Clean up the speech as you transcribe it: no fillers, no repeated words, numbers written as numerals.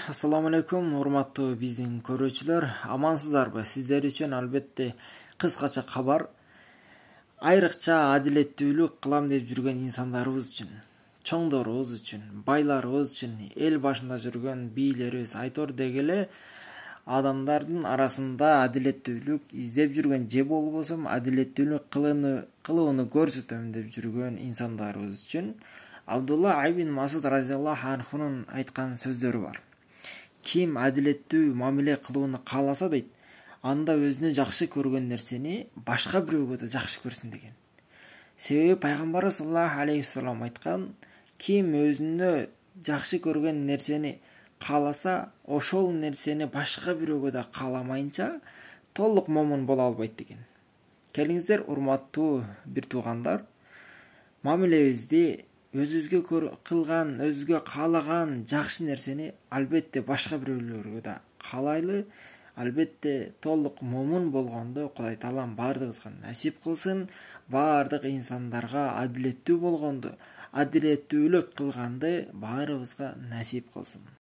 Assalamu alaikum, урматтуу биздин көрүүчүлөр. Амансыздарбы? Сиздер үчүн албетте кыскача кабар. Айрыкча адилеттүүлүк кылам деп жүргөн инсандарыбыз үчүн, чоңдорубуз үчүн, байларыбыз үчүн, эл башында жүргөн бийлерибиз айтор дегеле адамдардын арасында адилеттүүлүк издеп жүргөн же болбосо адилеттүүлүк кылууну көрсөтөм деп жүргөн инсандарыбыз үчүн Абдулла ибн Масуд разияллаху анхунун айткан сөздөрү бар. Ким адилеттүү мамиле кылууну кааласа дейт, анда өзүнө жакшы көргөн нерсени башка бирөөгө да жакшы көрсүн деген. Себеби пайгамбарыбыз саллаллаху алейхи вассалам айткан, ким өзүнө жакшы көргөн нерсени кааласа, ошол нерсени башка бирөөгө да кааламайынча толук момун боло албайт деген. Келиңиздер, урматтуу бир туугандар, мамилебизди өзүбүзгө кылган, өзүбүзгө каалаган жакшы нерсени албетте башка бирөөлөргө да каалайлы. Албетте толук момун болгондо Кудай Таалам баардыгыбызга насип кылсын. Баардык инсандарга адилеттүү болгонду, адилеттүүлүк кылганды баарыбызга насип кылсын.